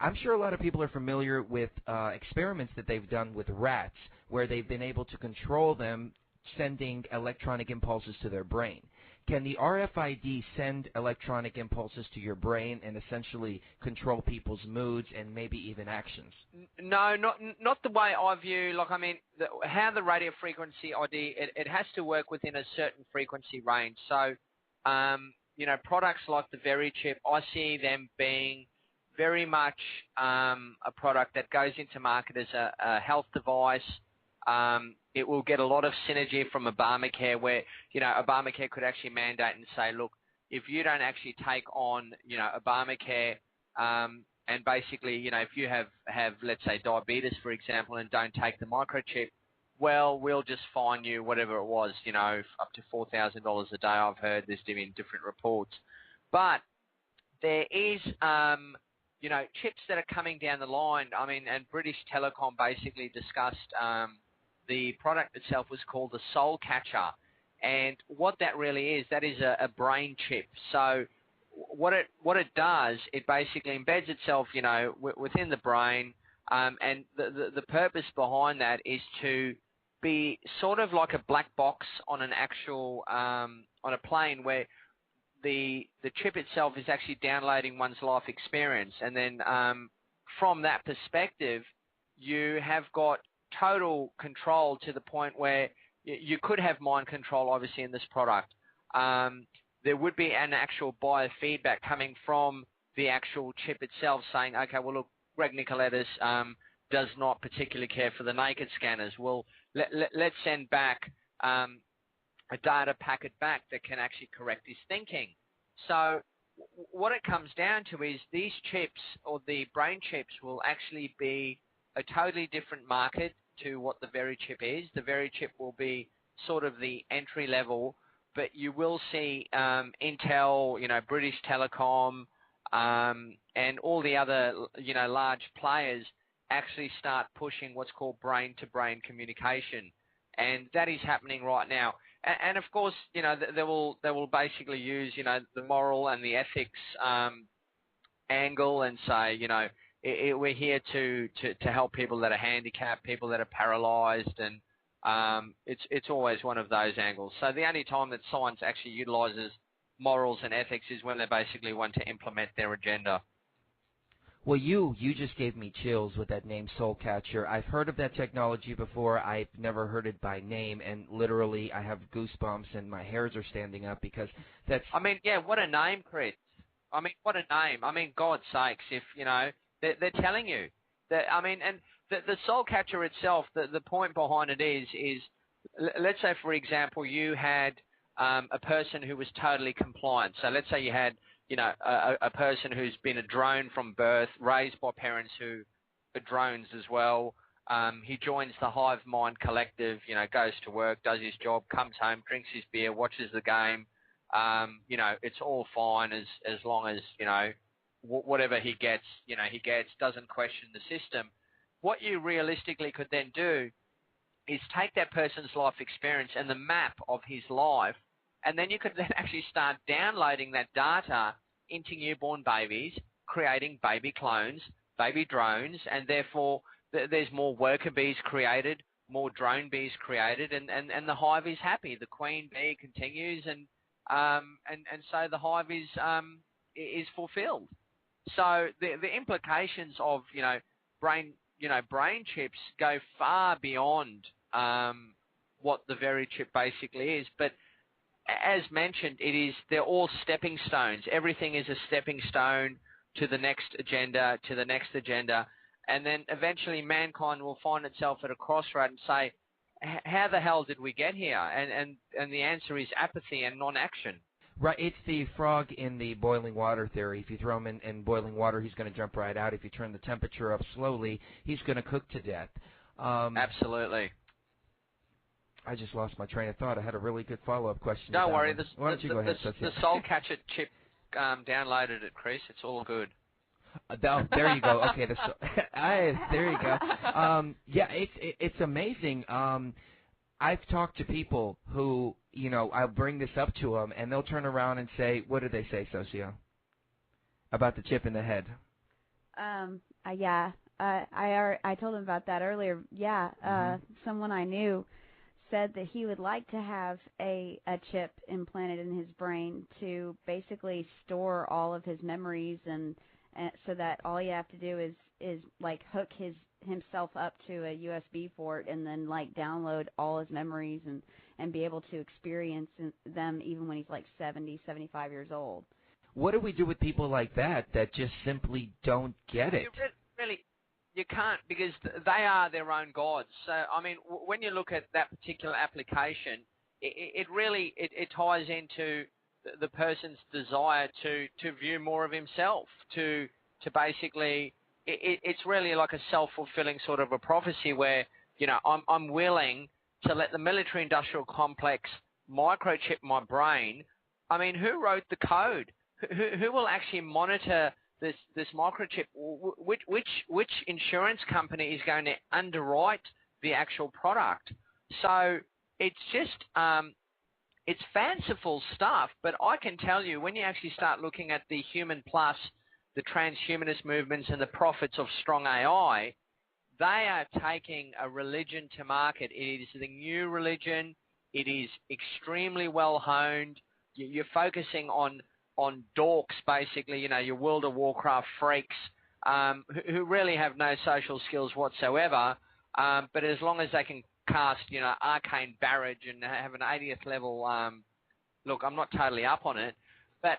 I'm sure a lot of people are familiar with experiments that they've done with rats where they've been able to control them sending electronic impulses to their brain. Can the RFID send electronic impulses to your brain and essentially control people's moods and maybe even actions? No, not the way I view. Like, I mean, how the radio frequency ID, it has to work within a certain frequency range. So, you know, products like the Verichip, I see them being very much a product that goes into market as a health device. It will get a lot of synergy from Obamacare where, you know, Obamacare could actually mandate and say, look, if you don't actually take on, you know, Obamacare, and basically, you know, if you have, let's say, diabetes, for example, and don't take the microchip, well, we'll just fine you whatever it was, you know, up to $4,000 a day. I've heard there's been different reports. But there is, you know, chips that are coming down the line. I mean, and British Telecom basically discussed the product itself was called the Soul Catcher. And what that really is, that is a brain chip. So what it does, it basically embeds itself, you know, within the brain. And the purpose behind that is to be sort of like a black box on an actual, on a plane where the chip itself is actually downloading one's life experience. And then from that perspective, you have got total control to the point where you could have mind control, obviously, in this product. There would be an actual biofeedback coming from the actual chip itself saying, okay, well, look, Greg Nikolettos does not particularly care for the naked scanners. Well, let's send back a data packet back that can actually correct his thinking. So what it comes down to is these chips, or the brain chips, will actually be a totally different market to what the Verichip is. The Verichip will be sort of the entry level, but you will see Intel, you know, British Telecom, and all the other, you know, large players actually start pushing what's called brain-to-brain communication, and that is happening right now. And of course, you know, they will basically use, you know, the moral and the ethics angle and say, you know, we're here to help people that are handicapped, people that are paralyzed, and it's always one of those angles. So the only time that science actually utilizes morals and ethics is when they basically want to implement their agenda. Well, you just gave me chills with that name, Soul Catcher. I've heard of that technology before. I've never heard it by name, and literally I have goosebumps and my hairs are standing up because that's... I mean, yeah, what a name, Chris. I mean, what a name. I mean, God's sakes, if, you know, they're telling you. That, I mean, and the Soul Catcher itself, the point behind it is, let's say, for example, you had a person who was totally compliant. So let's say you had, you know, a person who's been a drone from birth, raised by parents who are drones as well. He joins the Hive Mind Collective, you know, goes to work, does his job, comes home, drinks his beer, watches the game. You know, it's all fine as long as, you know, whatever he gets, you know, he gets, doesn't question the system. What you realistically could then do is take that person's life experience and the map of his life, and then you could then actually start downloading that data into newborn babies, creating baby clones, baby drones, and therefore there's more worker bees created, more drone bees created, and the hive is happy. The queen bee continues, and so the hive is fulfilled. So the implications of, you know, brain chips go far beyond what the Verichip basically is. But as mentioned, they're all stepping stones. Everything is a stepping stone to the next agenda, and then eventually mankind will find itself at a crossroad and say, how the hell did we get here? And the answer is apathy and non-action. Right, it's the frog in the boiling water theory. If you throw him in boiling water, he's going to jump right out. If you turn the temperature up slowly, he's going to cook to death. Absolutely. I just lost my train of thought. I had a really good follow-up question. Don't worry. Why don't you go ahead? The Soul Catcher chip downloaded it, Chris. It's all good. There you go. Okay, there you go. Yeah, it's amazing. I've talked to people who, you know, I'll bring this up to them, and they'll turn around and say, what do they say, Socio? About the chip in the head? Yeah. I told him about that earlier. Yeah. Someone I knew said that he would like to have a chip implanted in his brain to basically store all of his memories, and so that all you have to do is like hook himself up to a USB port and then like download all his memories and be able to experience them even when he's like 70, 75 years old. What do we do with people like that just simply don't get it? Really, you can't, because they are their own gods. So, I mean, when you look at that particular application, it really ties into the person's desire to view more of himself, to basically, it's really like a self-fulfilling sort of a prophecy where, you know, I'm willing to let the military-industrial complex microchip my brain. I mean, who wrote the code? Who will actually monitor this microchip? Which insurance company is going to underwrite the actual product? So it's just it's fanciful stuff. But I can tell you, when you actually start looking at the human plus, the transhumanist movements, and the profits of strong AI, they are taking a religion to market. It is the new religion. It is extremely well honed. You're focusing on dorks, basically, you know, your World of Warcraft freaks, who really have no social skills whatsoever. But as long as they can cast, you know, arcane barrage and have an 80th level, look, I'm not totally up on it, but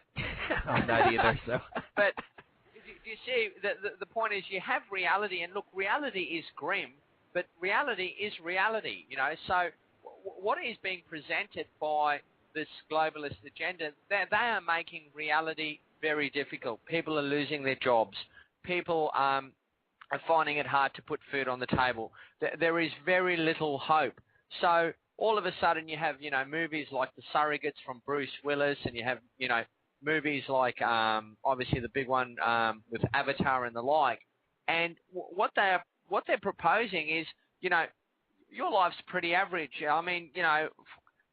I'm not either. So, but you see, the point is, you have reality, and look, reality is grim, but reality is reality, you know. So what is being presented by this globalist agenda, they are making reality very difficult. People are losing their jobs. People are finding it hard to put food on the table. There is very little hope. So all of a sudden you have, you know, movies like The Surrogates from Bruce Willis, and you have, you know, movies like obviously the big one with Avatar and the like. And what they're proposing is, you know, your life's pretty average. I mean, you know,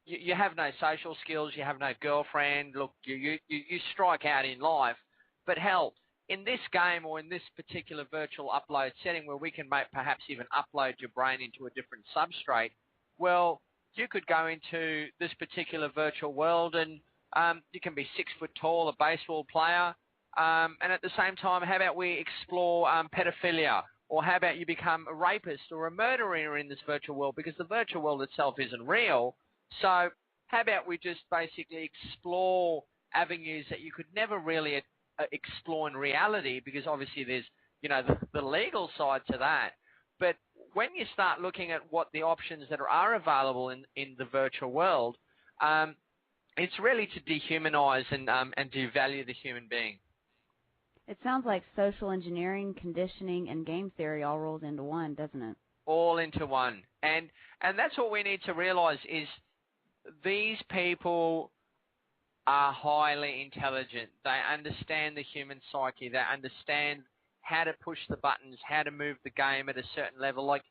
you have no social skills, you have no girlfriend, look, you strike out in life. But hell, in this game or in this particular virtual upload setting where we can perhaps even upload your brain into a different substrate, well, you could go into this particular virtual world and you can be 6 foot tall, a baseball player, and at the same time, how about we explore pedophilia? Or how about you become a rapist or a murderer in this virtual world, because the virtual world itself isn't real. So how about we just basically explore avenues that you could never really explore in reality, because obviously there's, you know, the legal side to that. But when you start looking at what the options that are available in the virtual world, it's really to dehumanize and devalue the human being. It sounds like social engineering, conditioning, and game theory all rolled into one, doesn't it? All into one. And that's what we need to realize is these people are highly intelligent. They understand the human psyche. They understand how to push the buttons, how to move the game at a certain level. Like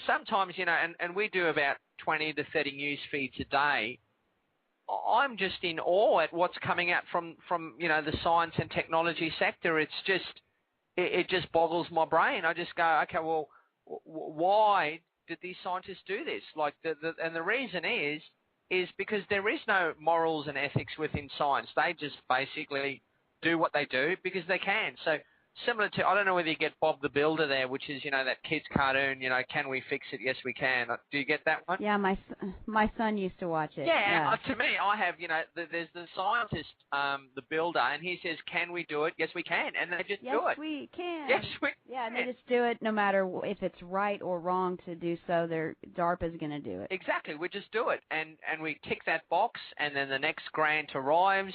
sometimes, you know, and we do about 20 to 30 news feeds a day. I'm just in awe at what's coming out from you know, the science and technology sector. It's just, it just boggles my brain. I just go, okay, well, why did these scientists do this? Like, and the reason is because there is no morals and ethics within science. They just basically do what they do because they can. So similar to, I don't know whether you get Bob the Builder there, which is, you know, that kid's cartoon, you know, can we fix it? Yes, we can. Do you get that one? Yeah, my son used to watch it. Yeah. To me, I have, you know, there's the scientist, the builder, and he says, can we do it? Yes, we can. And they just do it. Yes, we can. Yes, we can. Yeah, and they just do it no matter if it's right or wrong to do so. DARPA's going to do it. Exactly. We just do it. And we tick that box, and then the next grant arrives,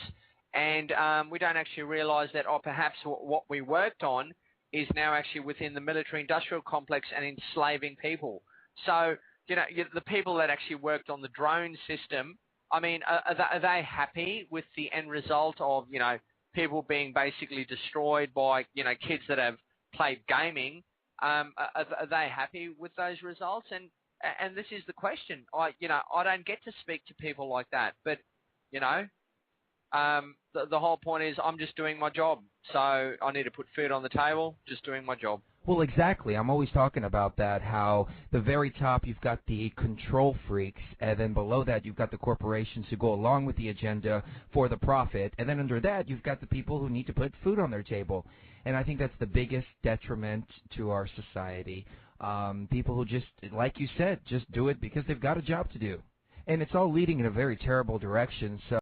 and we don't actually realize that, perhaps what we worked on is now actually within the military-industrial complex and enslaving people. So, you know, the people that actually worked on the drone system, I mean, are they happy with the end result of, you know, people being basically destroyed by, you know, kids that have played gaming? Are they happy with those results? And this is the question. I don't get to speak to people like that, but, you know, the whole point is I'm just doing my job. So I need to put food on the table, just doing my job. Well, exactly. I'm always talking about that, how the very top you've got the control freaks, and then below that you've got the corporations who go along with the agenda for the profit, and then under that you've got the people who need to put food on their table. And I think that's the biggest detriment to our society. People who just, like you said, just do it because they've got a job to do. And it's all leading in a very terrible direction. So